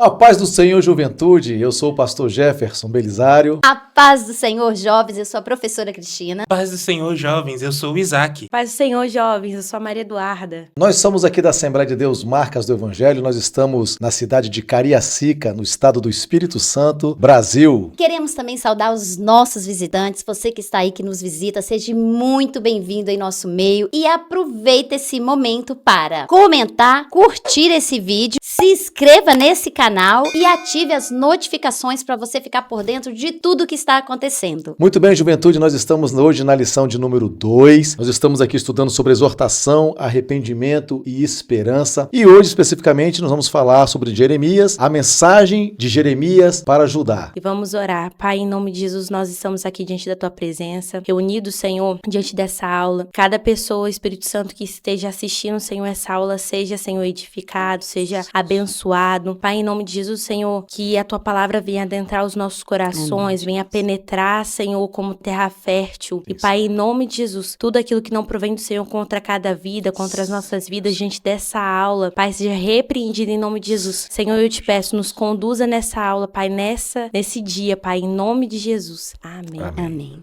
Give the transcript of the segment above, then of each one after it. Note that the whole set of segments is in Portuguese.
A paz do Senhor, juventude, eu sou o pastor Jefferson Belisário. A paz do Senhor, jovens, eu sou a professora Cristina. Paz do Senhor, jovens, eu sou o Isaac. Paz do Senhor, jovens, eu sou a Maria Eduarda. Nós somos aqui da Assembleia de Deus Marcas do Evangelho, nós estamos na cidade de Cariacica, no estado do Espírito Santo, Brasil. Queremos também saudar os nossos visitantes, você que está aí, que nos visita, seja muito bem-vindo em nosso meio e aproveita esse momento para comentar, curtir esse vídeo, se inscreva nesse canal e ative as notificações para você ficar por dentro de tudo que está acontecendo. Muito bem, juventude, nós estamos hoje na lição de número 2. Nós estamos aqui estudando sobre exortação, arrependimento e esperança. E hoje, especificamente, nós vamos falar sobre Jeremias, a mensagem de Jeremias para Judá. E vamos orar. Pai, em nome de Jesus, nós estamos aqui diante da Tua presença, reunidos, Senhor, diante dessa aula. Cada pessoa, Espírito Santo, que esteja assistindo, Senhor, essa aula, seja, Senhor, edificado, seja abençoado. Pai, em nome de Jesus, Senhor, que a Tua palavra venha adentrar os nossos corações, venha penetrar, Senhor, como terra fértil. E, Pai, em nome de Jesus, tudo aquilo que não provém do Senhor contra cada vida, contra as nossas vidas, diante dessa aula, Pai, seja repreendido em nome de Jesus. Senhor, eu te peço, nos conduza nessa aula, Pai, nesse dia, Pai, em nome de Jesus. Amém. Amém.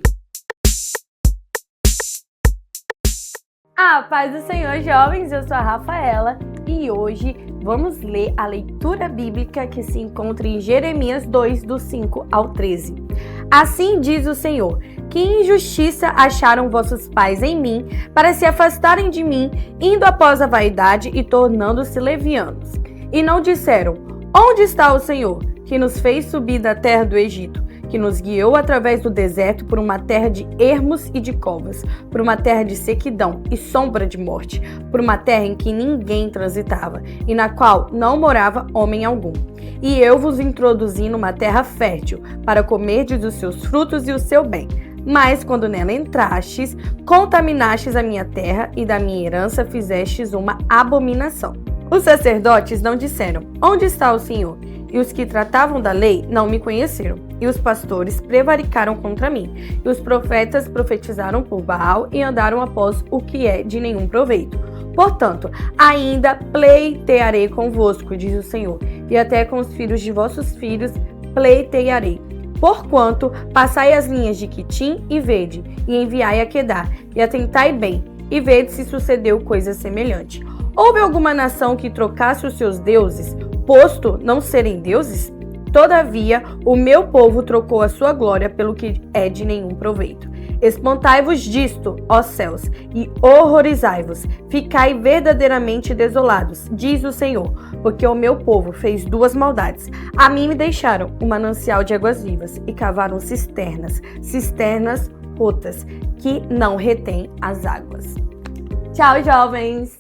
A paz do Senhor, jovens, eu sou a Rafaela e hoje vamos ler a leitura bíblica que se encontra em Jeremias 2, do 5 ao 13. Assim diz o Senhor, que injustiça acharam vossos pais em mim, para se afastarem de mim, indo após a vaidade e tornando-se levianos. E não disseram, onde está o Senhor, que nos fez subir da terra do Egito? Que nos guiou através do deserto por uma terra de ermos e de covas, por uma terra de sequidão e sombra de morte, por uma terra em que ninguém transitava, e na qual não morava homem algum. E eu vos introduzi numa terra fértil, para comerdes os seus frutos e o seu bem. Mas quando nela entrastes, contaminastes a minha terra, e da minha herança fizestes uma abominação. Os sacerdotes não disseram, onde está o Senhor? E os que tratavam da lei não me conheceram. E os pastores prevaricaram contra mim. E os profetas profetizaram por Baal e andaram após o que é de nenhum proveito. Portanto, ainda pleitearei convosco, diz o Senhor, e até com os filhos de vossos filhos pleitearei. Porquanto passai as linhas de Quitim e vede, e enviai a Quedar, e atentai bem, e vede se sucedeu coisa semelhante. Houve alguma nação que trocasse os seus deuses, posto não serem deuses? Todavia, o meu povo trocou a sua glória pelo que é de nenhum proveito. Espantai-vos disto, ó céus, e horrorizai-vos, ficai verdadeiramente desolados, diz o Senhor, porque o meu povo fez duas maldades. A mim me deixaram um manancial de águas vivas e cavaram cisternas rotas, que não retêm as águas. Tchau, jovens!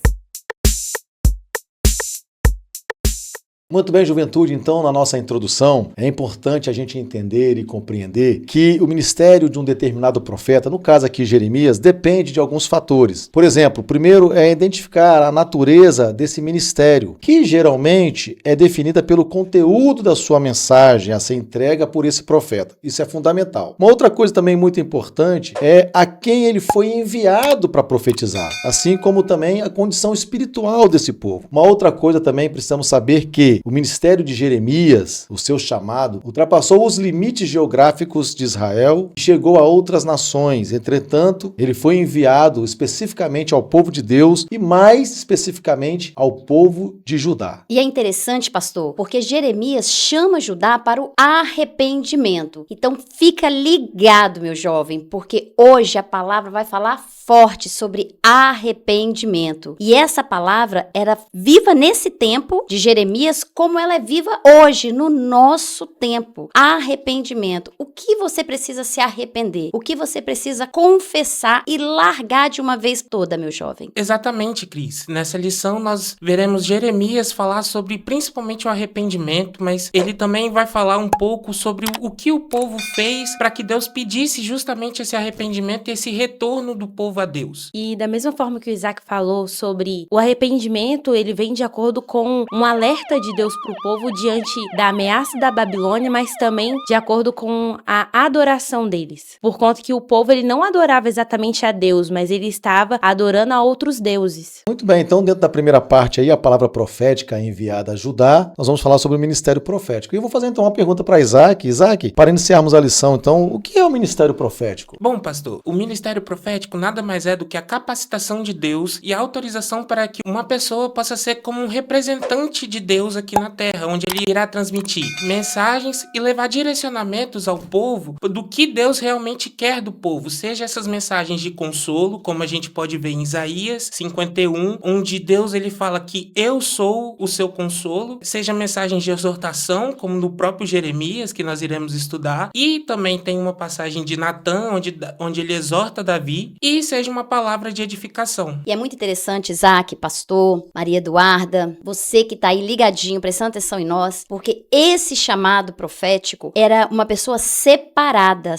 Muito bem, juventude, então, na nossa introdução, é importante a gente entender e compreender que o ministério de um determinado profeta, no caso aqui Jeremias, depende de alguns fatores. Por exemplo, o primeiro é identificar a natureza desse ministério, que geralmente é definida pelo conteúdo da sua mensagem a ser entregue por esse profeta. Isso é fundamental. Uma outra coisa também muito importante é a quem ele foi enviado para profetizar, assim como também a condição espiritual desse povo. Uma outra coisa também precisamos saber que o ministério de Jeremias, o seu chamado, ultrapassou os limites geográficos de Israel e chegou a outras nações. Entretanto, ele foi enviado especificamente ao povo de Deus e mais especificamente ao povo de Judá. E é interessante, pastor, porque Jeremias chama Judá para o arrependimento. Então fica ligado, meu jovem, porque hoje a palavra vai falar forte sobre arrependimento. E essa palavra era viva nesse tempo de Jeremias, como ela é viva hoje, no nosso tempo. Arrependimento. O que você precisa se arrepender? O que você precisa confessar e largar de uma vez toda, meu jovem? Exatamente, Cris. Nessa lição nós veremos Jeremias falar sobre principalmente o arrependimento, mas ele também vai falar um pouco sobre o que o povo fez para que Deus pedisse justamente esse arrependimento e esse retorno do povo a Deus. E da mesma forma que o Isaac falou sobre o arrependimento, ele vem de acordo com um alerta de Deus para o povo diante da ameaça da Babilônia, mas também de acordo com a adoração deles. Por conta que o povo ele não adorava exatamente a Deus, mas ele estava adorando a outros deuses. Muito bem, então dentro da primeira parte aí, a palavra profética enviada a Judá, nós vamos falar sobre o ministério profético. E eu vou fazer então uma pergunta para Isaac. Isaac, para iniciarmos a lição, então, o que é o ministério profético? Bom, pastor, o ministério profético nada mais é do que a capacitação de Deus e a autorização para que uma pessoa possa ser como um representante de Deus aqui na Terra, onde ele irá transmitir mensagens e levar direcionamentos ao povo do que Deus realmente quer do povo, seja essas mensagens de consolo, como a gente pode ver em Isaías 51, onde Deus ele fala que eu sou o seu consolo, seja mensagens de exortação, como no próprio Jeremias, que nós iremos estudar, e também tem uma passagem de Natã, onde ele exorta Davi, e seja uma palavra de edificação. E é muito interessante, Isaac, pastor, Maria Eduarda, você que tá aí ligadinho, prestando atenção em nós, porque esse chamado profético era uma pessoa separada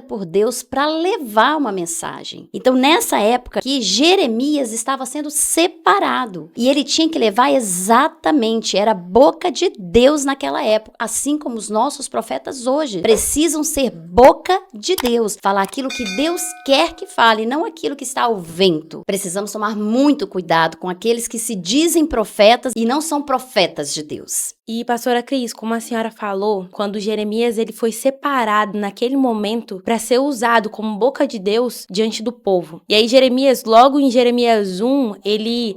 por Deus para levar uma mensagem. Então, nessa época que Jeremias estava sendo separado, e ele tinha que levar exatamente, era a boca de Deus naquela época, assim como os nossos profetas hoje precisam ser boca de Deus, falar aquilo que Deus quer que fale, não aquilo que está ao vento. Precisamos tomar muito cuidado com aqueles que se dizem profetas e não são profetas de Deus. E, pastora Cris, como a senhora falou, quando Jeremias ele foi separado naquele momento para ser usado como boca de Deus diante do povo. E aí Jeremias, logo em Jeremias 1,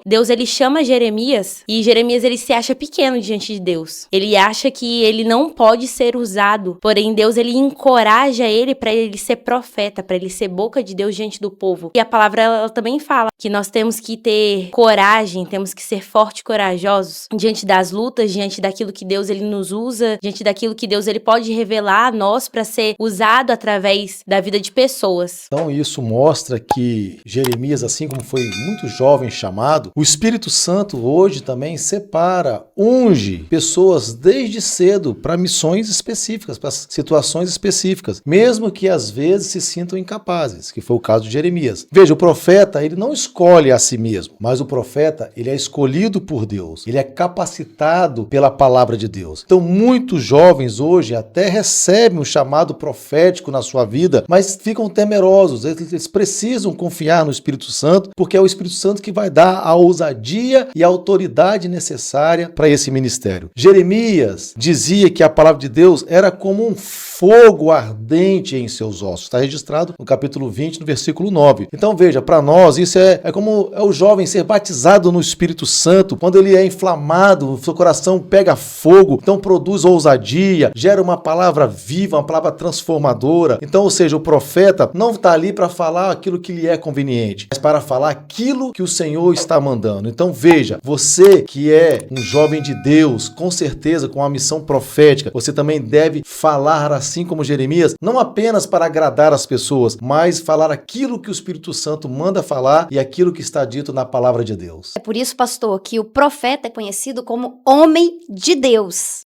Deus chama Jeremias e Jeremias ele se acha pequeno diante de Deus. Ele acha que ele não pode ser usado, porém Deus ele encoraja ele para ele ser profeta, para ele ser boca de Deus diante do povo. E a palavra ela também fala que nós temos que ter coragem, temos que ser fortes e corajosos diante das lutas, diante daquilo que Deus ele nos usa, diante daquilo que Deus ele pode revelar a nós para ser usado através da vida de pessoas. Então isso mostra que Jeremias, assim como foi muito jovem chamado, o Espírito Santo hoje também separa, unge pessoas desde cedo para missões específicas, para situações específicas, mesmo que às vezes se sintam incapazes, que foi o caso de Jeremias. Veja, o profeta ele não escolhe a si mesmo, mas o profeta ele é escolhido por Deus, ele é capacitado pela palavra de Deus. Então muitos jovens hoje até recebem o chamado profético na sua vida, mas ficam temerosos, eles precisam confiar no Espírito Santo, porque é o Espírito Santo que vai dar a ousadia e a autoridade necessária para esse ministério. Jeremias dizia que a palavra de Deus era como um fogo ardente em seus ossos. Está registrado no capítulo 20, no versículo 9. Então veja, para nós isso é como o jovem ser batizado no Espírito Santo, quando ele é inflamado, o seu coração pega fogo, então produz ousadia, gera uma palavra viva, uma palavra transformadora. Então, ou seja, o profeta não está ali para falar aquilo que lhe é conveniente, mas para falar aquilo que o Senhor está mandando. Então veja, você que é um jovem de Deus, com certeza com uma missão profética, você também deve falar assim como Jeremias, não apenas para agradar as pessoas, mas falar aquilo que o Espírito Santo manda falar e aquilo que está dito na palavra de Deus. É por isso, pastor, que o profeta é conhecido como homem de Deus.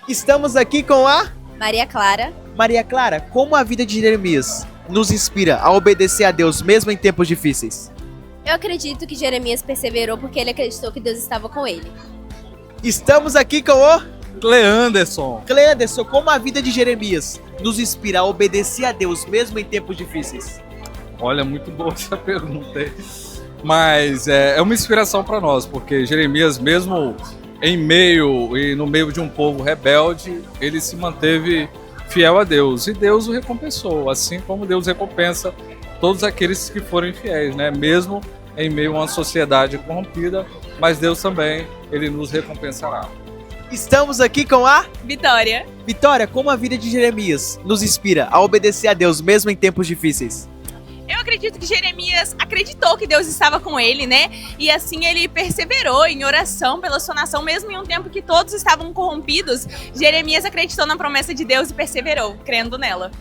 Estamos aqui com a Maria Clara. Maria Clara. Como a vida de Jeremias nos inspira a obedecer a Deus mesmo em tempos difíceis? Eu acredito que Jeremias perseverou porque ele acreditou que Deus estava com ele. Estamos aqui com o Cleanderson. Cleanderson. Como a vida de Jeremias nos inspira a obedecer a Deus mesmo em tempos difíceis? Olha, muito boa essa pergunta aí. Mas é uma inspiração para nós, porque Jeremias, mesmo no meio de um povo rebelde, ele se manteve fiel a Deus. E Deus o recompensou, assim como Deus recompensa todos aqueles que forem fiéis, né? Mesmo em meio a uma sociedade corrompida, mas Deus também, ele nos recompensará. Estamos aqui com a Vitória. Vitória. Como a vida de Jeremias nos inspira a obedecer a Deus mesmo em tempos difíceis? Eu acredito que Jeremias acreditou que Deus estava com ele, né? E assim ele perseverou em oração pela sua nação, mesmo em um tempo que todos estavam corrompidos. Jeremias acreditou na promessa de Deus e perseverou, crendo nela.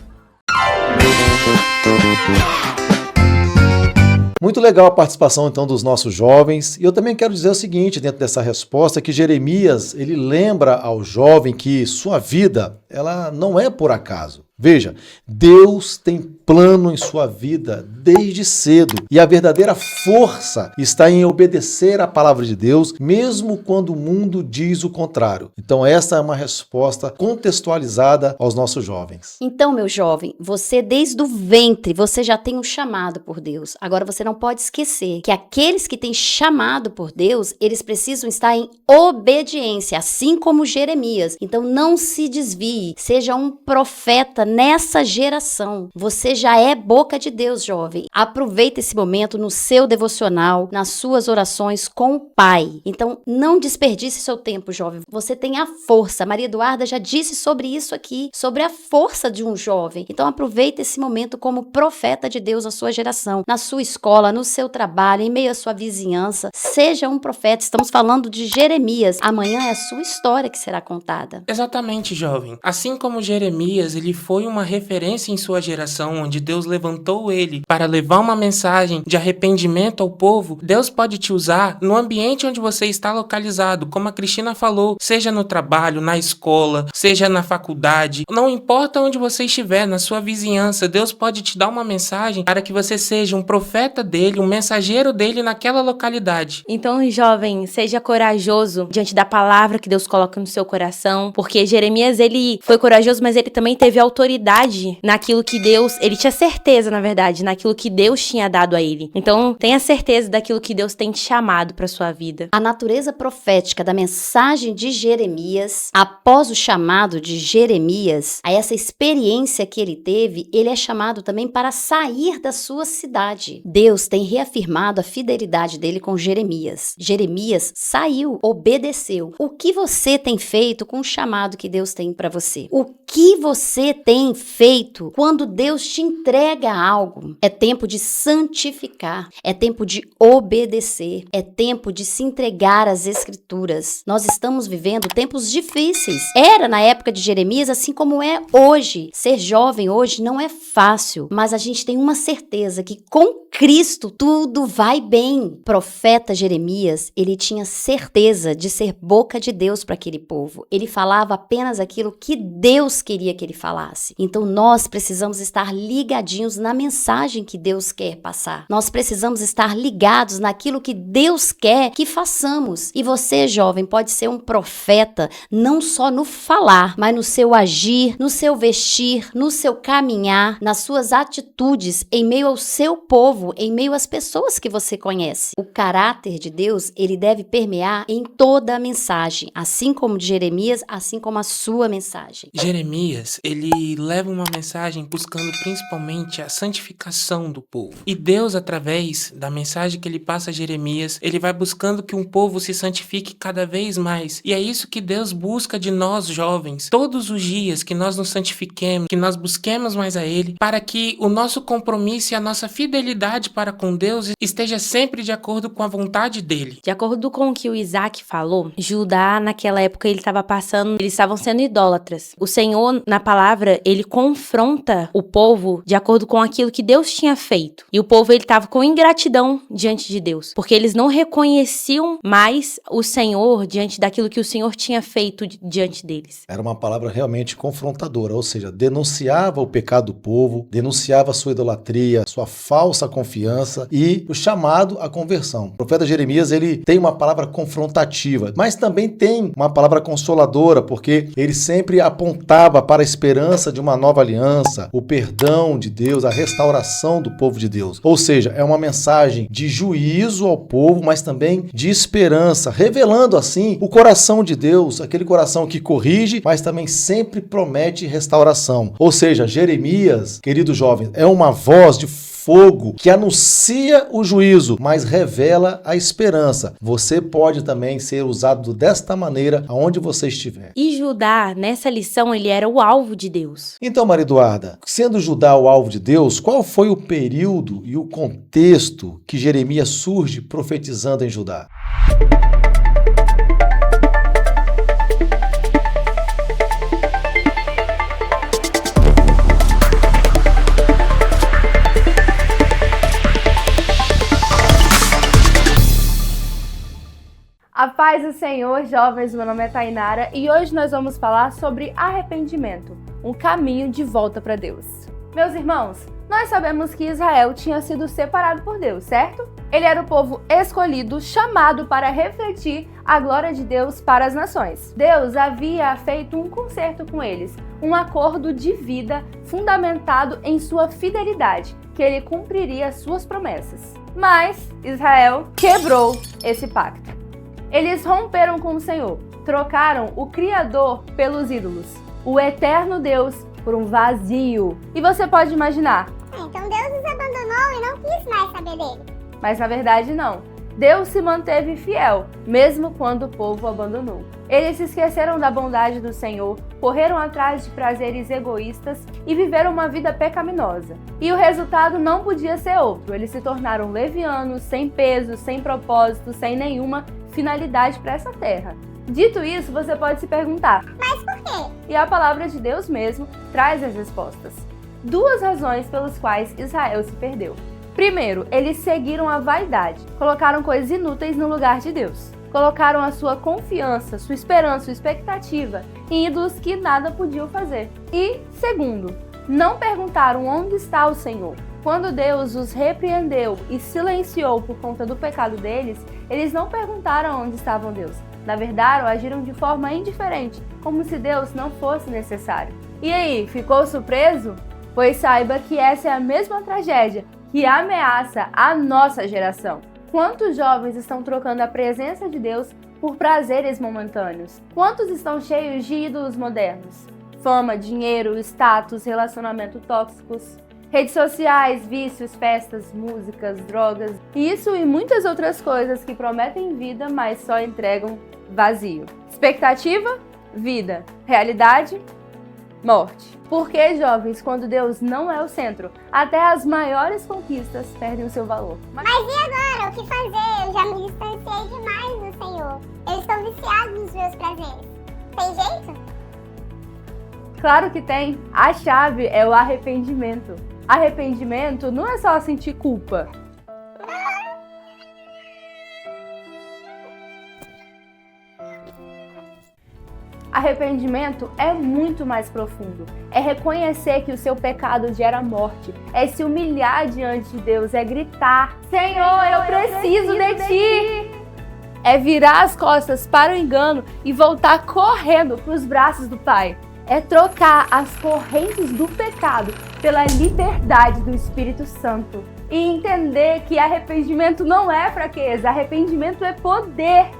Muito legal a participação então dos nossos jovens. E eu também quero dizer o seguinte, dentro dessa resposta, que Jeremias, ele lembra ao jovem que sua vida, ela não é por acaso. Veja, Deus tem plano em sua vida desde cedo e a verdadeira força está em obedecer à palavra de Deus, mesmo quando o mundo diz o contrário. Então essa é uma resposta contextualizada aos nossos jovens. Então, meu jovem, você desde o ventre, você já tem um chamado por Deus. Agora você não pode esquecer que aqueles que têm chamado por Deus, eles precisam estar em obediência, assim como Jeremias. Então não se desvie, seja um profeta nessa geração. Você já é boca de Deus, jovem. Aproveita esse momento no seu devocional, nas suas orações com o Pai. Então não desperdice seu tempo, jovem. Você tem a força. Maria Eduarda já disse sobre isso aqui, sobre a força de um jovem. Então aproveita esse momento como profeta de Deus na sua geração, na sua escola, no seu trabalho, em meio à sua vizinhança. Seja um profeta. Estamos falando de Jeremias. Amanhã é a sua história que será contada. Exatamente, jovem. Assim como Jeremias, ele foi uma referência em sua geração, onde Deus levantou ele para levar uma mensagem de arrependimento ao povo, Deus pode te usar no ambiente onde você está localizado, como a Cristina falou, seja no trabalho, na escola, seja na faculdade, não importa onde você estiver, na sua vizinhança, Deus pode te dar uma mensagem para que você seja um profeta dele, um mensageiro dele naquela localidade. Então, jovem, seja corajoso diante da palavra que Deus coloca no seu coração, porque Jeremias, ele foi corajoso, mas ele também teve autoridade naquilo que Deus, ele tinha certeza, na verdade, naquilo que Deus tinha dado a ele. Então, tenha certeza daquilo que Deus tem te chamado para sua vida. A natureza profética da mensagem de Jeremias, após o chamado de Jeremias, a essa experiência que ele teve, ele é chamado também para sair da sua cidade. Deus tem reafirmado a fidelidade dele com Jeremias. Jeremias saiu, obedeceu. O que você tem feito com o chamado que Deus tem para você? O que você tem feito quando Deus te entrega algo? É tempo de santificar, é tempo de obedecer, é tempo de se entregar às Escrituras. Nós estamos vivendo tempos difíceis. Era na época de Jeremias, assim como é hoje. Ser jovem hoje não é fácil, mas a gente tem uma certeza que com Cristo tudo vai bem. Profeta Jeremias, ele tinha certeza de ser boca de Deus para aquele povo. Ele falava apenas aquilo que Deus queria que ele falasse. Então nós precisamos estar ligadinhos na mensagem que Deus quer passar. Nós precisamos estar ligados naquilo que Deus quer que façamos. E você, jovem, pode ser um profeta não só no falar, mas no seu agir, no seu vestir, no seu caminhar, nas suas atitudes em meio ao seu povo, em meio às pessoas que você conhece. O caráter de Deus, ele deve permear em toda a mensagem, assim como de Jeremias, assim como a sua mensagem. Jeremias, ele leva uma mensagem buscando principalmente a santificação do povo. E Deus, através da mensagem que ele passa a Jeremias, ele vai buscando que um povo se santifique cada vez mais. E é isso que Deus busca de nós, jovens, todos os dias, que nós nos santifiquemos, que nós busquemos mais a Ele, para que o nosso compromisso e a nossa fidelidade para com Deus esteja sempre de acordo com a vontade dEle. De acordo com o que o Isaac falou, Judá, naquela época, ele estava passando, eles estavam sendo idólatras. O Senhor, na palavra, ele confronta o povo de acordo com aquilo que Deus tinha feito. E o povo, ele estava com ingratidão diante de Deus, porque eles não reconheciam mais o Senhor diante daquilo que o Senhor tinha feito diante deles. Era uma palavra realmente confrontadora, ou seja, denunciava o pecado do povo, denunciava a sua idolatria, sua falsa confiança e o chamado à conversão. O profeta Jeremias, ele tem uma palavra confrontativa, mas também tem uma palavra consoladora, porque ele sempre apontava para a esperança de uma nova aliança, o perdão de Deus, a restauração do povo de Deus. Ou seja, é uma mensagem de juízo ao povo, mas também de esperança, revelando assim o coração de Deus, aquele coração que corrige, mas também sempre promete restauração. Ou seja, Jeremias, queridos jovens, é uma voz de fogo que anuncia o juízo, mas revela a esperança. Você pode também ser usado desta maneira aonde você estiver. E Judá, nessa lição, ele era o alvo de Deus. Então, Maria Eduarda, sendo Judá o alvo de Deus, qual foi o período e o contexto que Jeremias surge profetizando em Judá? A paz do Senhor, jovens, meu nome é Tainara e hoje nós vamos falar sobre arrependimento. um caminho de volta para Deus. Meus irmãos, nós sabemos que Israel tinha sido separado por Deus, certo? Ele era o povo escolhido, chamado para refletir a glória de Deus para as nações. Deus havia feito um concerto com eles, um acordo de vida fundamentado em sua fidelidade, que ele cumpriria suas promessas. Mas Israel quebrou esse pacto. Eles romperam com o Senhor, trocaram o Criador pelos ídolos, o eterno Deus por um vazio. E você pode imaginar, então Deus os abandonou e não quis mais saber dele. Mas na verdade não. Deus se manteve fiel, mesmo quando o povo o abandonou. Eles se esqueceram da bondade do Senhor, correram atrás de prazeres egoístas e viveram uma vida pecaminosa. E o resultado não podia ser outro. Eles se tornaram levianos, sem peso, sem propósito, sem nenhuma finalidade para essa terra. Dito isso, você pode se perguntar, mas por quê? E a palavra de Deus mesmo traz as respostas. 2 razões pelas quais Israel se perdeu. Primeiro, eles seguiram a vaidade, colocaram coisas inúteis no lugar de Deus. Colocaram a sua confiança, sua esperança, sua expectativa em ídolos que nada podiam fazer. E, segundo, não perguntaram onde está o Senhor. Quando Deus os repreendeu e silenciou por conta do pecado deles, eles não perguntaram onde estava Deus. Na verdade, agiram de forma indiferente, como se Deus não fosse necessário. E aí, ficou surpreso? Pois saiba que essa é a mesma tragédia que ameaça a nossa geração. Quantos jovens estão trocando a presença de Deus por prazeres momentâneos? Quantos estão cheios de ídolos modernos? Fama, dinheiro, status, relacionamento tóxicos, redes sociais, vícios, festas, músicas, drogas, isso e muitas outras coisas que prometem vida, mas só entregam vazio. Expectativa? Vida. Realidade? Morte. Porque, jovens, quando Deus não é o centro, até as maiores conquistas perdem o seu valor. Mas e agora? O que fazer? Eu já me distanciei demais do Senhor. Eles estão viciados nos meus prazeres. Tem jeito? Claro que tem. A chave é o arrependimento. Arrependimento não é só sentir culpa. Arrependimento é muito mais profundo. É reconhecer que o seu pecado gera morte. É se humilhar diante de Deus. É gritar: Senhor, eu preciso de Ti. É virar as costas para o engano e voltar correndo para os braços do Pai. É trocar as correntes do pecado pela liberdade do Espírito Santo. E entender que arrependimento não é fraqueza. Arrependimento é poder.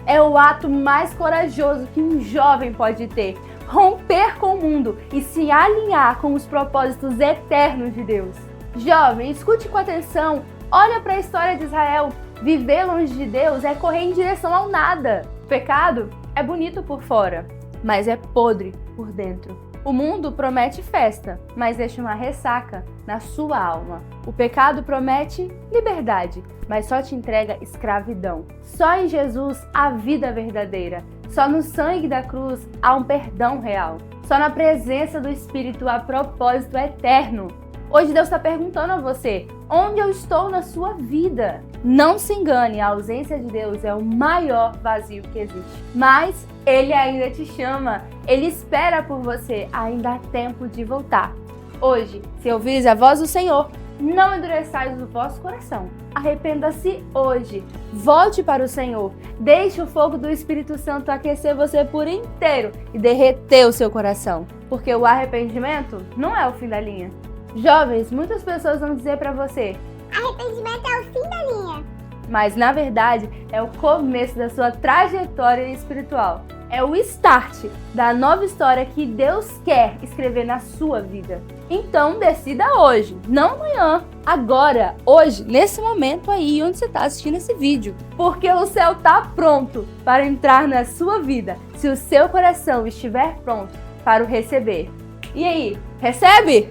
É o ato mais corajoso que um jovem pode ter. Romper com o mundo e se alinhar com os propósitos eternos de Deus. Jovem, escute com atenção. Olha para a história de Israel. Viver longe de Deus é correr em direção ao nada. O pecado é bonito por fora, mas é podre por dentro. O mundo promete festa, mas deixa uma ressaca na sua alma. O pecado promete liberdade, mas só te entrega escravidão. Só em Jesus há vida verdadeira. Só no sangue da cruz há um perdão real. Só na presença do Espírito há propósito eterno. Hoje Deus está perguntando a você: onde eu estou na sua vida? Não se engane, a ausência de Deus é o maior vazio que existe. Mas Ele ainda te chama, Ele espera por você, ainda há tempo de voltar. Hoje, se ouvires a voz do Senhor, não endureçais o vosso coração. Arrependa-se hoje. Volte para o Senhor. Deixe o fogo do Espírito Santo aquecer você por inteiro e derreter o seu coração. Porque o arrependimento não é o fim da linha. Jovens, muitas pessoas vão dizer para você: arrependimento é o fim da linha. Mas na verdade é o começo da sua trajetória espiritual. É o start da nova história que Deus quer escrever na sua vida. Então decida hoje, não amanhã, agora, hoje, nesse momento aí onde você está assistindo esse vídeo. Porque o céu está pronto para entrar na sua vida, se o seu coração estiver pronto para o receber. E aí, recebe?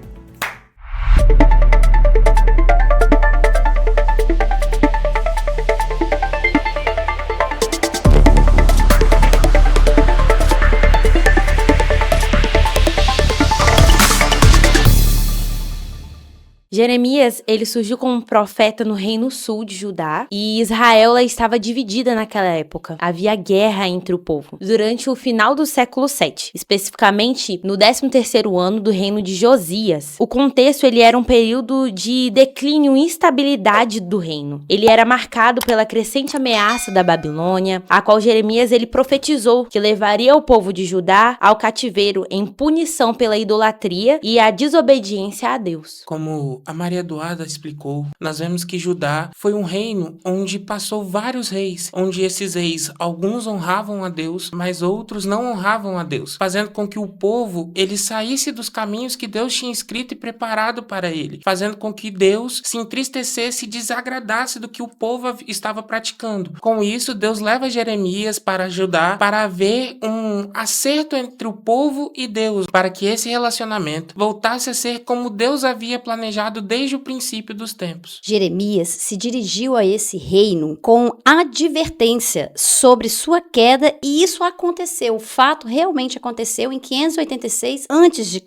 Jeremias, ele surgiu como profeta no reino sul de Judá e Israel ela estava dividida naquela época. Havia guerra entre o povo. Durante o final do século 7, especificamente no 13º ano do reino de Josias. O contexto ele era um período de declínio e instabilidade do reino. Ele era marcado pela crescente ameaça da Babilônia, a qual Jeremias ele profetizou que levaria o povo de Judá ao cativeiro em punição pela idolatria e a desobediência a Deus. Como a Maria Eduarda explicou, nós vemos que Judá foi um reino onde passou vários reis, onde esses reis, alguns honravam a Deus, mas outros não honravam a Deus, fazendo com que o povo ele saísse dos caminhos que Deus tinha escrito e preparado para ele, fazendo com que Deus se entristecesse e desagradasse do que o povo estava praticando. Com isso, Deus leva Jeremias para Judá para haver um acerto entre o povo e Deus, para que esse relacionamento voltasse a ser como Deus havia planejado desde o princípio dos tempos. Jeremias se dirigiu a esse reino com advertência sobre sua queda e isso aconteceu. O fato realmente aconteceu em 586 a.C.,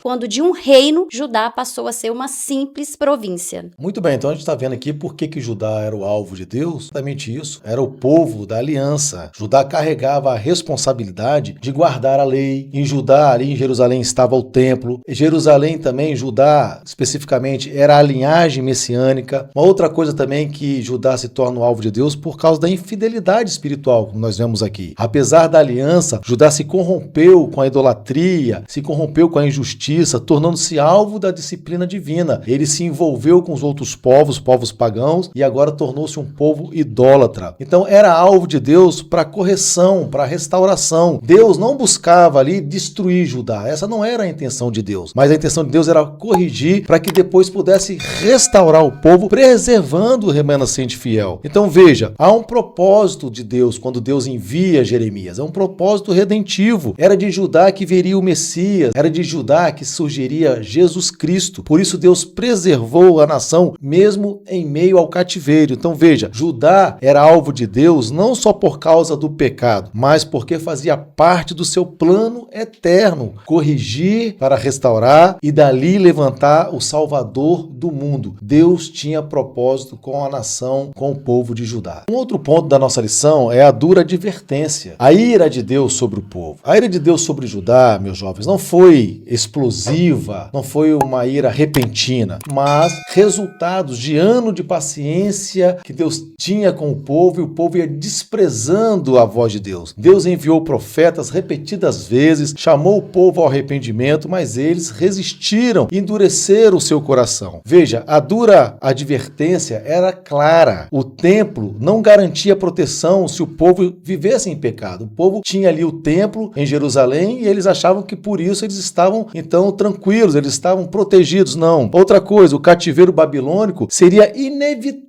quando de um reino, Judá passou a ser uma simples província. Muito bem, então a gente está vendo aqui por que Judá era o alvo de Deus. Exatamente isso. Era o povo da aliança. Judá carregava a responsabilidade de guardar a lei. Em Judá, ali em Jerusalém, estava o templo. Em Jerusalém também, Judá, especificamente, era a linhagem messiânica. Uma outra coisa também que Judá se torna o alvo de Deus por causa da infidelidade espiritual, como nós vemos aqui. Apesar da aliança, Judá se corrompeu com a idolatria, se corrompeu com a injustiça, tornando-se alvo da disciplina divina. Ele se envolveu com os outros povos pagãos, e agora tornou-se um povo idólatra. Então era alvo de Deus para correção, para restauração. Deus não buscava ali destruir Judá. Essa não era a intenção de Deus. Mas a intenção de Deus era corrigir para que depois pudesse restaurar o povo, preservando o remanescente fiel. Então veja, há um propósito de Deus quando Deus envia Jeremias. É um propósito redentivo. Era de Judá que viria o Messias. Era de Judá que surgiria Jesus Cristo. Por isso Deus preservou a nação mesmo em meio ao cativeiro. Então veja, Judá era alvo de Deus não só por causa do pecado, mas porque fazia parte do seu plano eterno, corrigir para restaurar e dali levantar o Salvador do mundo. Deus tinha propósito com a nação, com o povo de Judá. Um outro ponto da nossa lição é a dura advertência, a ira de Deus sobre o povo. A ira de Deus sobre Judá, meus jovens, não foi explosiva, não foi uma ira repentina, mas resultados de ano de paciência que Deus tinha com o povo e o povo ia desprezando a voz de Deus. Deus enviou profetas repetidas vezes, chamou o povo ao arrependimento, mas eles resistiram e endureceram o seu coração. Veja, a dura advertência era clara. O templo não garantia proteção se o povo vivesse em pecado. O povo tinha ali o templo em Jerusalém e eles achavam que por isso eles estavam então tranquilos, eles estavam protegidos. Não. Outra coisa, o cativeiro babilônico seria inevitável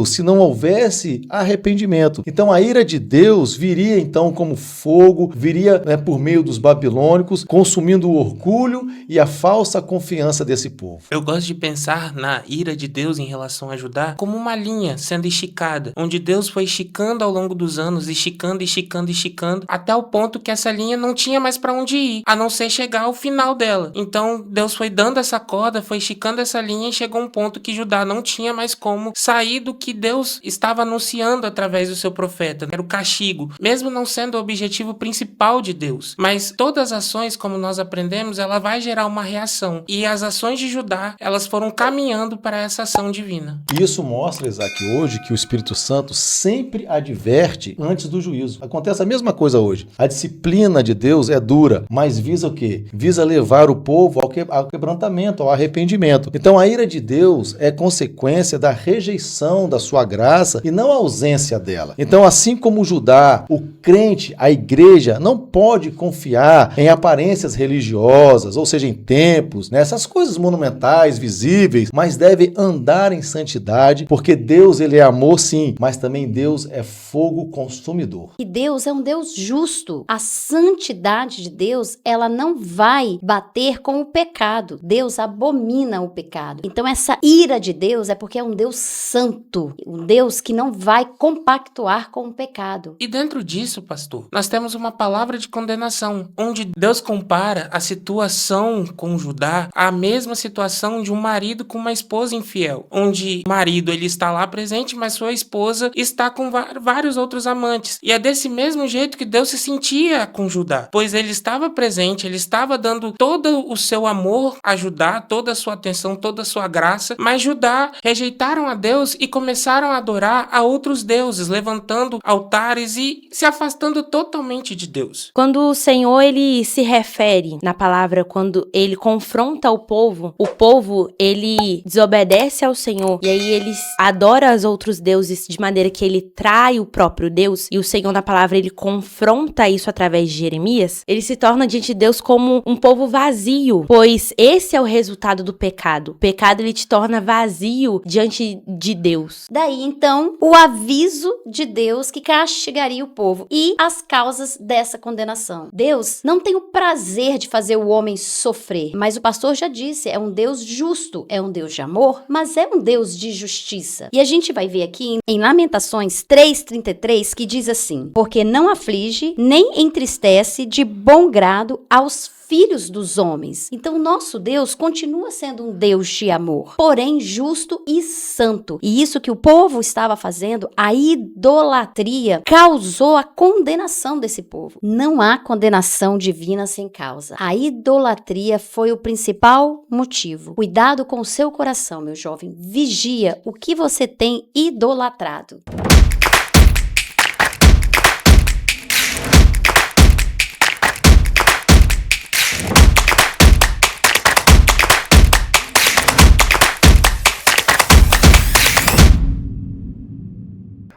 se não houvesse arrependimento. Então a ira de Deus viria então como fogo, viria por meio dos babilônicos, consumindo o orgulho e a falsa confiança desse povo. Eu gosto de pensar na ira de Deus em relação a Judá como uma linha sendo esticada, onde Deus foi esticando ao longo dos anos, esticando, até o ponto que essa linha não tinha mais para onde ir, a não ser chegar ao final dela. Então Deus foi dando essa corda, foi esticando essa linha e chegou a um ponto que Judá não tinha mais como sair do que Deus estava anunciando através do seu profeta. Era o castigo, mesmo não sendo o objetivo principal de Deus. Mas todas as ações, como nós aprendemos, ela vai gerar uma reação. E as ações de Judá, elas foram caminhando para essa ação divina. Isso mostra, Isaac, hoje que o Espírito Santo sempre adverte antes do juízo. Acontece a mesma coisa hoje. A disciplina de Deus é dura, mas visa o quê? Visa levar o povo ao quebrantamento, ao arrependimento. Então a ira de Deus é consequência da rejeição da sua graça e não a ausência dela. Então, assim como Judá, o crente, a igreja, não pode confiar em aparências religiosas, ou seja, em templos, essas coisas monumentais, visíveis, mas deve andar em santidade, porque Deus, ele é amor sim, mas também Deus é fogo consumidor. E Deus é um Deus justo. A santidade de Deus, ela não vai bater com o pecado. Deus abomina o pecado. Então essa ira de Deus é porque é um Deus santo, um Deus que não vai compactuar com o pecado. E dentro disso, pastor, nós temos uma palavra de condenação, onde Deus compara a situação com Judá à mesma situação de um marido com uma esposa infiel, onde o marido ele está lá presente, mas sua esposa está com vários outros amantes. E é desse mesmo jeito que Deus se sentia com Judá, pois ele estava presente, ele estava dando todo o seu amor a Judá, toda a sua atenção, toda a sua graça, mas Judá rejeitaram a Deus e começaram a adorar a outros deuses, levantando altares e se afastando totalmente de Deus. Quando o Senhor, ele se refere na palavra, quando ele confronta o povo, ele desobedece ao Senhor, e aí eles adoram os outros deuses de maneira que ele trai o próprio Deus, e o Senhor na palavra, ele confronta isso através de Jeremias, ele se torna diante de Deus como um povo vazio, pois esse é o resultado do pecado. O pecado, ele te torna vazio diante de Deus. Daí, então, o aviso de Deus que castigaria o povo e as causas dessa condenação. Deus não tem o prazer de fazer o homem sofrer, mas o pastor já disse, é um Deus justo, é um Deus de amor, mas é um Deus de justiça. E a gente vai ver aqui em Lamentações 3:33 que diz assim: porque não aflige, nem entristece de bom grado aos filhos dos homens. Então, nosso Deus continua sendo um Deus de amor, porém justo e santo. E isso que o povo estava fazendo, a idolatria, causou a condenação desse povo. Não há condenação divina sem causa. A idolatria foi o principal motivo. Cuidado com o seu coração, meu jovem. Vigia o que você tem idolatrado.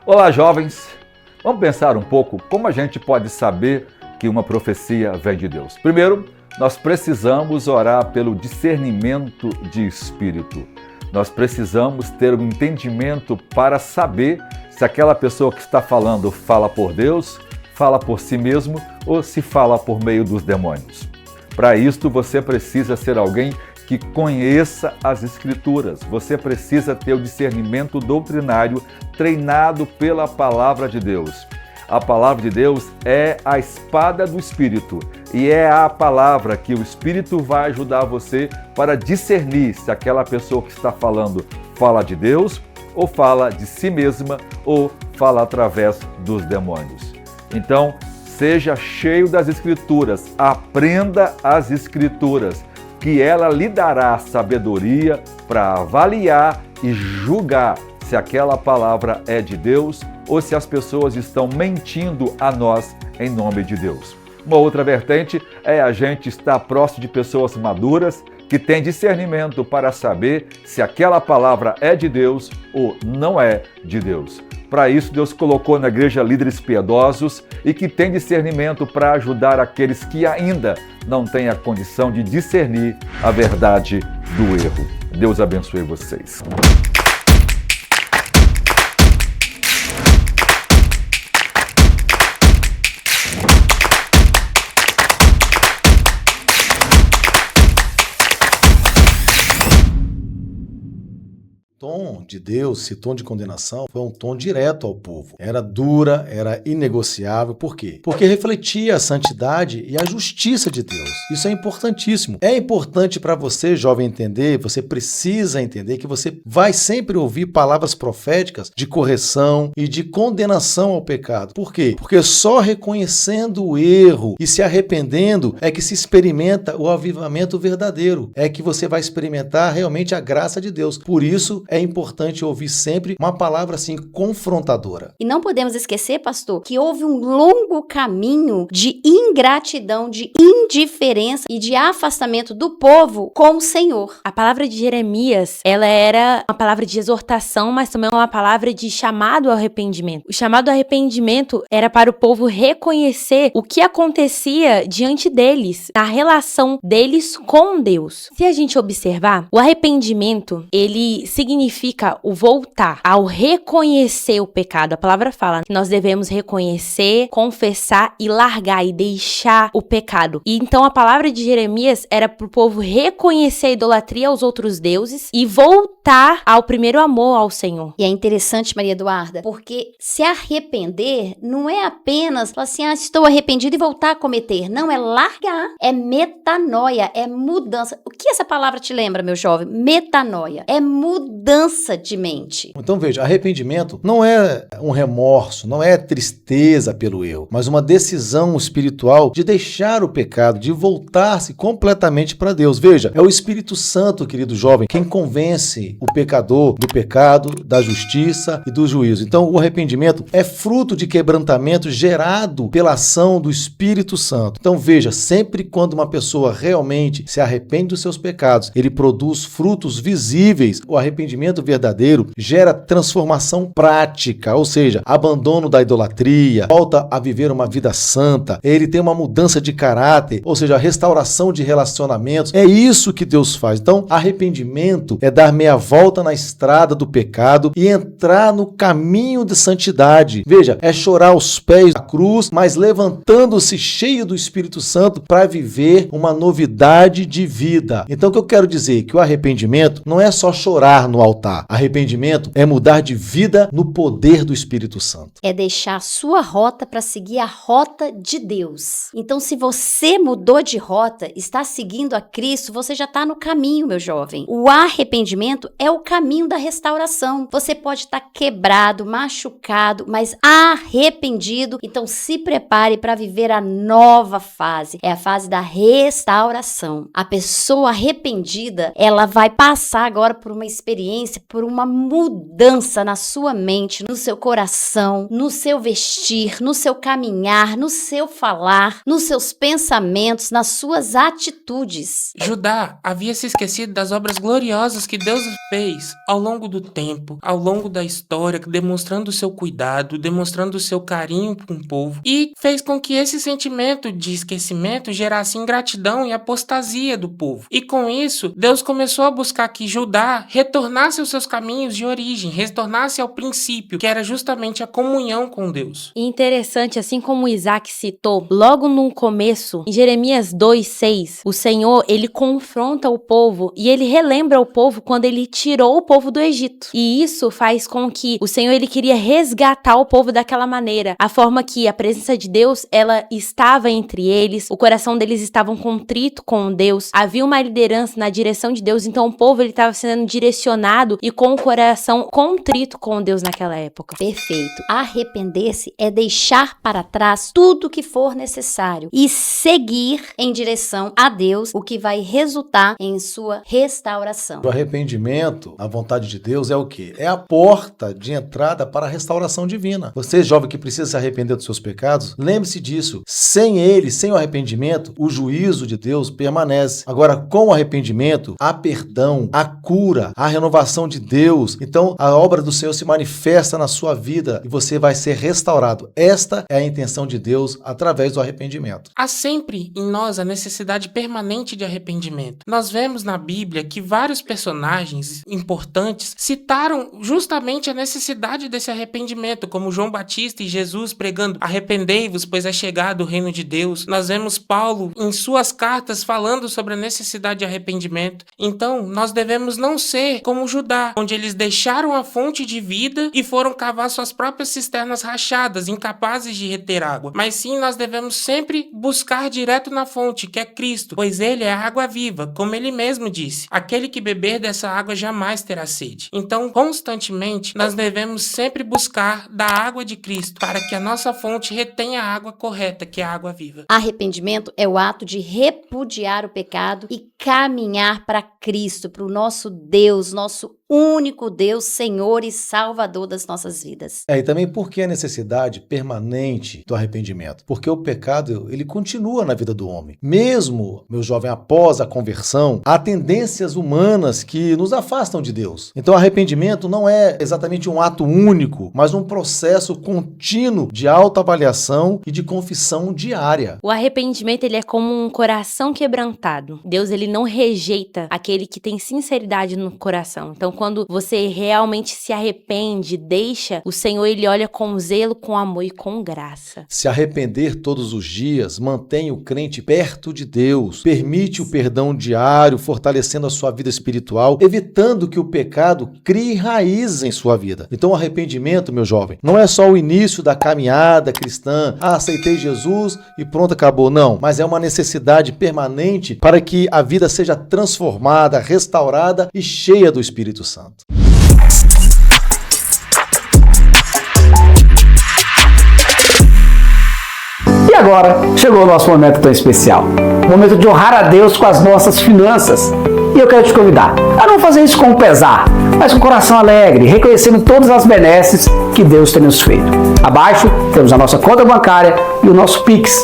Olá, jovens! Vamos pensar um pouco como a gente pode saber que uma profecia vem de Deus. Primeiro, nós precisamos orar pelo discernimento de espírito. Nós precisamos ter um entendimento para saber se aquela pessoa que está falando fala por Deus, fala por si mesmo ou se fala por meio dos demônios. Para isto, você precisa ser alguém que conheça as Escrituras. Você precisa ter o discernimento doutrinário treinado pela Palavra de Deus. A Palavra de Deus é a espada do Espírito e é a palavra que o Espírito vai ajudar você para discernir se aquela pessoa que está falando fala de Deus ou fala de si mesma ou fala através dos demônios. Então, seja cheio das Escrituras, aprenda as Escrituras, que ela lhe dará sabedoria para avaliar e julgar se aquela palavra é de Deus ou se as pessoas estão mentindo a nós em nome de Deus. Uma outra vertente é a gente estar próximo de pessoas maduras que têm discernimento para saber se aquela palavra é de Deus ou não é de Deus. Para isso, Deus colocou na igreja líderes piedosos e que têm discernimento para ajudar aqueles que ainda não têm a condição de discernir a verdade do erro. Deus abençoe vocês. O tom de Deus, esse tom de condenação, foi um tom direto ao povo. Era dura, era inegociável. Por quê? Porque refletia a santidade e a justiça de Deus. Isso é importantíssimo. É importante para você, jovem, entender, você precisa entender que você vai sempre ouvir palavras proféticas de correção e de condenação ao pecado. Por quê? Porque só reconhecendo o erro e se arrependendo é que se experimenta o avivamento verdadeiro. É que você vai experimentar realmente a graça de Deus. Por isso, é importante ouvir sempre uma palavra assim confrontadora. E não podemos esquecer, pastor, que houve um longo caminho de ingratidão, de indiferença e de afastamento do povo com o Senhor. A palavra de Jeremias, ela era uma palavra de exortação, mas também uma palavra de chamado ao arrependimento. O chamado ao arrependimento era para o povo reconhecer o que acontecia diante deles, na relação deles com Deus. Se a gente observar, o arrependimento, ele significa significa o voltar, ao reconhecer o pecado. A palavra fala que nós devemos reconhecer, confessar e largar e deixar o pecado. E então a palavra de Jeremias era para o povo reconhecer a idolatria aos outros deuses e voltar ao primeiro amor ao Senhor. E é interessante, Maria Eduarda, porque se arrepender não é apenas falar assim, estou arrependido e voltar a cometer. Não, é largar, é metanoia, é mudança. O que essa palavra te lembra, meu jovem? Metanoia, é mudança de mente. Então veja, arrependimento não é um remorso, não é tristeza pelo erro, mas uma decisão espiritual de deixar o pecado, de voltar-se completamente para Deus. Veja, é o Espírito Santo, querido jovem, quem convence o pecador do pecado, da justiça e do juízo. Então, o arrependimento é fruto de quebrantamento gerado pela ação do Espírito Santo. Então, veja, sempre quando uma pessoa realmente se arrepende dos seus pecados, ele produz frutos visíveis. O arrependimento verdadeiro gera transformação prática, ou seja, abandono da idolatria, volta a viver uma vida santa, ele tem uma mudança de caráter, ou seja, a restauração de relacionamentos. É isso que Deus faz. Então, arrependimento é dar meia volta na estrada do pecado e entrar no caminho de santidade. Veja, é chorar aos pés da cruz, mas levantando-se cheio do Espírito Santo para viver uma novidade de vida. Então, o que eu quero dizer? Que o arrependimento não é só chorar no altar. Arrependimento é mudar de vida no poder do Espírito Santo. É deixar a sua rota para seguir a rota de Deus. Então, se você mudou de rota, está seguindo a Cristo, você já está no caminho, meu jovem. O arrependimento é o caminho da restauração. Você pode estar quebrado, machucado, mas arrependido. Então, se prepare para viver a nova fase. É a fase da restauração. A pessoa arrependida, ela vai passar agora por uma experiência, por uma mudança na sua mente, no seu coração, no seu vestir, no seu caminhar, no seu falar, nos seus pensamentos, nas suas atitudes. Judá havia se esquecido das obras gloriosas que Deus fez ao longo do tempo, ao longo da história, demonstrando o seu cuidado, demonstrando o seu carinho com o povo, e fez com que esse sentimento de esquecimento gerasse ingratidão e apostasia do povo. E com isso, Deus começou a buscar que Judá retornasse aos seus caminhos de origem, retornasse ao princípio, que era justamente a comunhão com Deus. E interessante, assim como Isaac citou, logo no começo, em Jeremias 2:6, o Senhor, ele confronta o povo e ele relembra o povo quando ele tirou o povo do Egito. E isso faz com que o Senhor, ele queria resgatar o povo daquela maneira, a forma que a presença de Deus, ela estava entre eles, o coração deles estava contrito com Deus, havia uma liderança na direção de Deus, então o povo, ele estava sendo direcionado e com o coração contrito com Deus naquela época. Perfeito. Arrepender-se é deixar para trás tudo que for necessário e seguir em direção a Deus, o que vai resultar em sua restauração. O arrependimento, a vontade de Deus, é o quê? É a porta de entrada para a restauração divina. Você, jovem que precisa se arrepender dos seus pecados, lembre-se disso. Sem ele, sem o arrependimento, o juízo de Deus permanece. Agora, com o arrependimento, há perdão, há cura, há renovação de Deus. Então, a obra do Senhor se manifesta na sua vida e você vai ser restaurado. Esta é a intenção de Deus através do arrependimento. Há sempre em nós a necessidade permanente de arrependimento. Nós vemos na Bíblia que vários personagens importantes citaram justamente a necessidade desse arrependimento, como João Batista e Jesus pregando: arrependei-vos, pois é chegado o reino de Deus. Nós vemos Paulo em suas cartas falando sobre a necessidade de arrependimento. Então, nós devemos não ser como Judá, onde eles deixaram a fonte de vida e foram cavar suas próprias cisternas rachadas, incapazes de reter água. Mas sim, nós devemos sempre buscar direto na fonte, que é Cristo, pois ele é a água viva, como ele mesmo disse: aquele que beber dessa água jamais terá sede. Então, constantemente, nós devemos sempre buscar da água de Cristo, para que a nossa fonte retenha a água correta, que é a água viva. Arrependimento é o ato de repudiar o pecado e caminhar para Cristo, para o nosso Deus, nosso único Deus, Senhor e Salvador das nossas vidas. E também por que a necessidade permanente do arrependimento? Porque o pecado, ele continua na vida do homem. Mesmo, meu jovem, após a conversão, há tendências humanas que nos afastam de Deus. Então, arrependimento não é exatamente um ato único, mas um processo contínuo de autoavaliação e de confissão diária. O arrependimento, ele é como um coração quebrantado. Deus, ele não rejeita aquele que tem sinceridade no coração. Então, quando você realmente se arrepende, deixa, o Senhor, ele olha com zelo, com amor e com graça. Se arrepender todos os dias mantém o crente perto de Deus, permite o perdão diário, fortalecendo a sua vida espiritual, evitando que o pecado crie raízes em sua vida. Então o arrependimento, meu jovem, não é só o início da caminhada cristã, aceitei Jesus e pronto, acabou. Não, mas é uma necessidade permanente para que a vida seja transformada, restaurada e cheia do Espírito Santo. E agora chegou o nosso momento tão especial, o momento de honrar a Deus com as nossas finanças. E eu quero te convidar a não fazer isso com pesar, mas com coração alegre, reconhecendo todas as benesses que Deus tem nos feito. Abaixo temos a nossa conta bancária e o nosso Pix.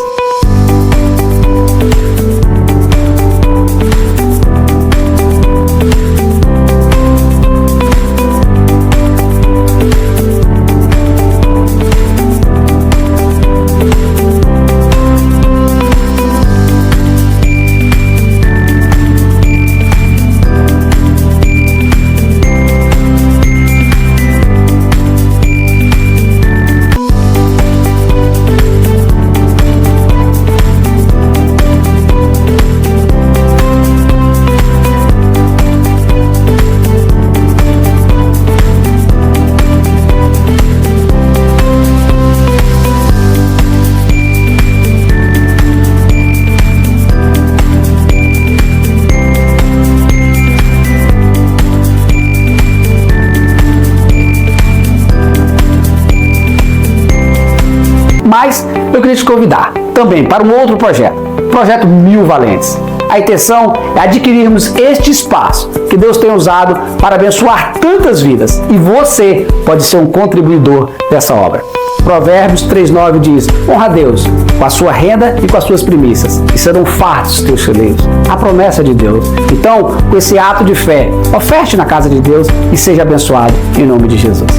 Mas eu queria te convidar também para um outro projeto, o Projeto 1000 Valentes. A intenção é adquirirmos este espaço que Deus tem usado para abençoar tantas vidas e você pode ser um contribuidor dessa obra. Provérbios 3,9 diz: honra a Deus com a sua renda e com as suas primícias, e serão fartos teus celeiros. A promessa de Deus. Então, com esse ato de fé, oferte na casa de Deus e seja abençoado em nome de Jesus.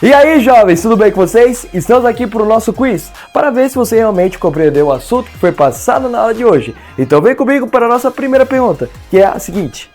E aí, jovens, tudo bem com vocês? Estamos aqui para o nosso quiz, para ver se você realmente compreendeu o assunto que foi passado na aula de hoje. Então vem comigo para a nossa primeira pergunta, que é a seguinte: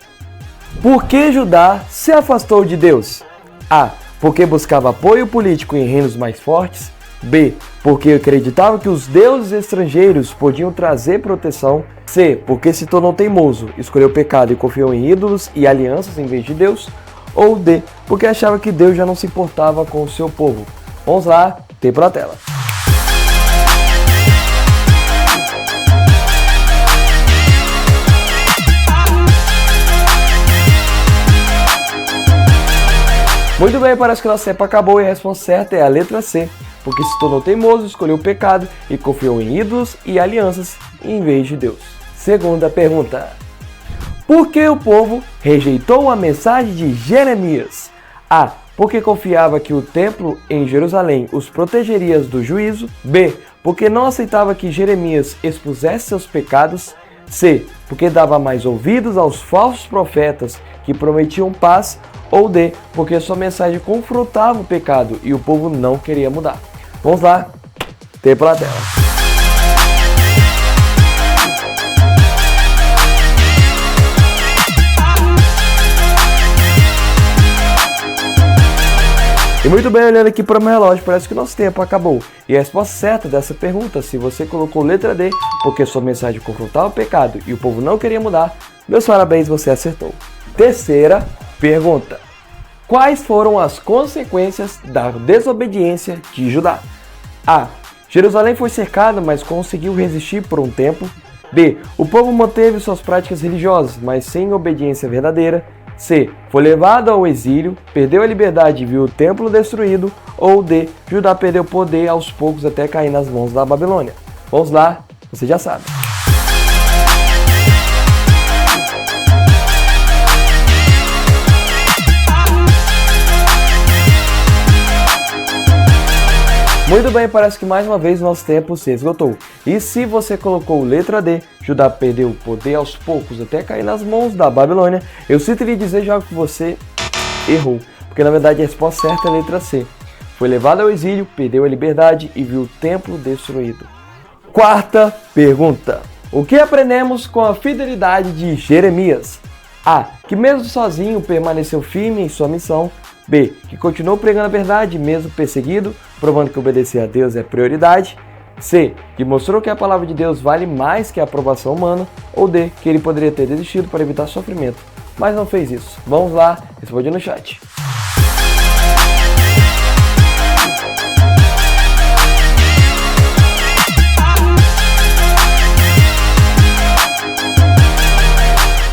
por que Judá se afastou de Deus? A. Porque buscava apoio político em reinos mais fortes. B. Porque acreditava que os deuses estrangeiros podiam trazer proteção. C. Porque se tornou teimoso, escolheu o pecado e confiou em ídolos e alianças em vez de Deus. Ou D, porque achava que Deus já não se importava com o seu povo. Vamos lá, tempo na tela. Muito bem, parece que nosso tempo acabou e a resposta certa é a letra C, porque se tornou teimoso, escolheu o pecado e confiou em ídolos e alianças em vez de Deus. Segunda pergunta: por que o povo rejeitou a mensagem de Jeremias? A. Porque confiava que o templo em Jerusalém os protegeria do juízo. B. Porque não aceitava que Jeremias expusesse seus pecados. C. Porque dava mais ouvidos aos falsos profetas que prometiam paz. Ou D. Porque sua mensagem confrontava o pecado e o povo não queria mudar. Vamos lá, tempo na tela. E muito bem, olhando aqui para o meu relógio, parece que o nosso tempo acabou. E a resposta certa dessa pergunta, se você colocou letra D, porque sua mensagem confrontava o pecado e o povo não queria mudar, meus parabéns, você acertou. Terceira pergunta: quais foram as consequências da desobediência de Judá? A. Jerusalém foi cercada, mas conseguiu resistir por um tempo. B. O povo manteve suas práticas religiosas, mas sem obediência verdadeira. C. Foi levado ao exílio, perdeu a liberdade e viu o templo destruído. Ou D. Judá perdeu poder aos poucos até cair nas mãos da Babilônia. Vamos lá, você já sabe. Muito bem, parece que mais uma vez nosso tempo se esgotou. E se você colocou letra D, Judá perdeu o poder aos poucos até cair nas mãos da Babilônia, eu sinto lhe dizer já que você errou, porque na verdade a resposta certa é a letra C. Foi levado ao exílio, perdeu a liberdade e viu o templo destruído. Quarta pergunta. O que aprendemos com a fidelidade de Jeremias? A. Que mesmo sozinho permaneceu firme em sua missão. B. Que continuou pregando a verdade mesmo perseguido, provando que obedecer a Deus é prioridade. C. Que mostrou que a palavra de Deus vale mais que a aprovação humana. Ou D. Que ele poderia ter desistido para evitar sofrimento, mas não fez isso. Vamos lá, responde no chat.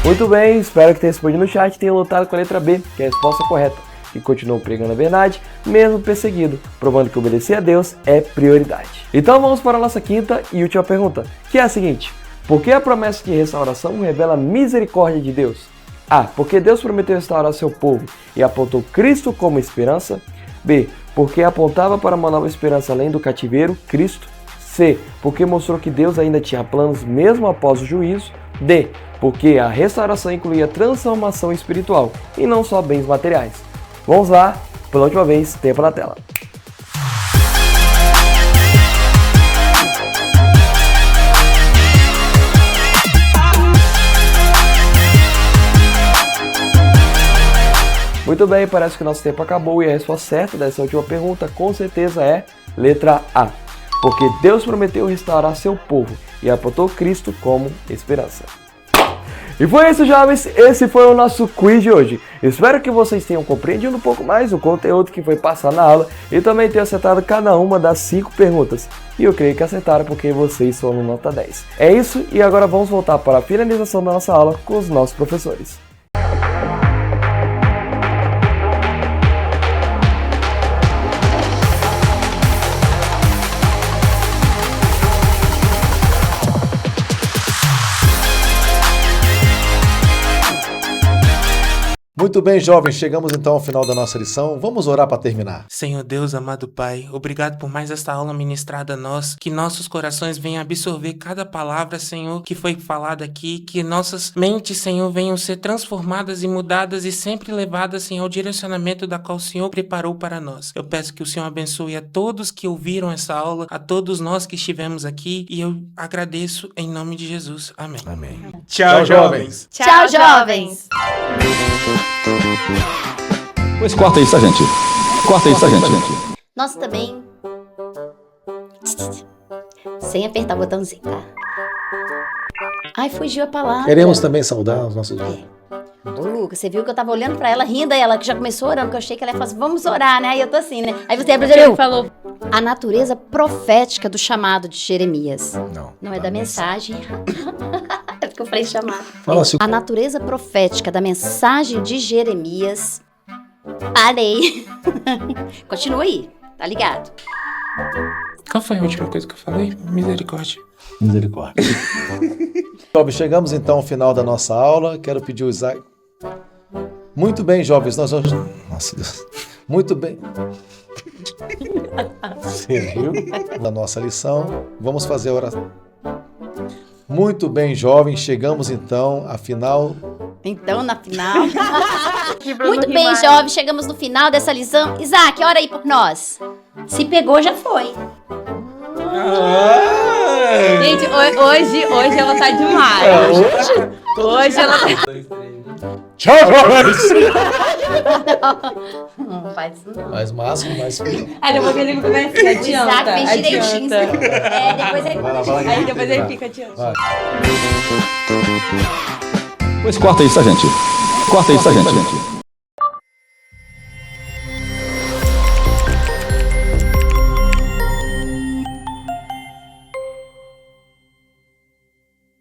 Muito bem, espero que tenha respondido no chat e tenha lutado com a letra B, que é a resposta correta, que continuou pregando a verdade, mesmo perseguido, provando que obedecer a Deus é prioridade. Então vamos para a nossa quinta e última pergunta, que é a seguinte: por que a promessa de restauração revela a misericórdia de Deus? A. Porque Deus prometeu restaurar seu povo e apontou Cristo como esperança. B. Porque apontava para uma nova esperança além do cativeiro, Cristo. C. Porque mostrou que Deus ainda tinha planos mesmo após o juízo. D. Porque a restauração incluía transformação espiritual e não só bens materiais. Vamos lá, pela última vez, tempo na tela. Muito bem, parece que o nosso tempo acabou e a resposta certa dessa última pergunta com certeza é letra A. Porque Deus prometeu restaurar seu povo e apontou Cristo como esperança. E foi isso, jovens, esse foi o nosso quiz de hoje. Espero que vocês tenham compreendido um pouco mais o conteúdo que foi passado na aula e também tenham acertado cada uma das 5 perguntas. E eu creio que acertaram porque vocês foram nota 10. É isso, e agora vamos voltar para a finalização da nossa aula com os nossos professores. Muito bem, jovens, chegamos então ao final da nossa lição. Vamos orar para terminar. Senhor Deus, amado Pai, obrigado por mais esta aula ministrada a nós, que nossos corações venham absorver cada palavra, Senhor, que foi falada aqui, que nossas mentes, Senhor, venham ser transformadas e mudadas e sempre levadas, Senhor, ao direcionamento da qual o Senhor preparou para nós. Eu peço que o Senhor abençoe a todos que ouviram essa aula, a todos nós que estivemos aqui, e eu agradeço em nome de Jesus. Amém. Amém. Tchau, jovens. Tchau, jovens. Pois corta isso, gente. Corta isso, gente. Nós também. Sem apertar o botãozinho, tá? Ai, fugiu a palavra. Queremos também saudar os nossos... Ô, Lucas, você viu que eu tava olhando pra ela, rindo, aí ela que já começou orando, que eu achei que ela ia falar assim, vamos orar, né? Aí eu tô assim, né? Aí você falou a natureza profética do chamado de Jeremias. Não é da mensagem. É porque eu falei chamado. A natureza profética da mensagem de Jeremias. Parei. Continua aí, tá ligado? Qual foi a última coisa que eu falei? Misericórdia. Misericórdia. Chegamos então ao final da nossa aula. Quero pedir o Isaac. Muito bem, jovens, nós vamos... Nossa Deus. Muito bem. Você viu? Na nossa lição, vamos fazer a oração. Muito bem, jovens, chegamos então à final. Então, na final. Muito bem, jovens, chegamos no final dessa lição. Isaac, ora aí por nós. Se pegou, já foi. Gente, hoje ela tá demais. Hoje ela tá... Tchau, jovens! Não faz isso não. Mais máximo, mais frio. Aí depois ele começa a adianta. Isaac fez direitinho. Depois ele... Aí depois ele fica adiante. Pois corta isso, gente. Corta isso, gente.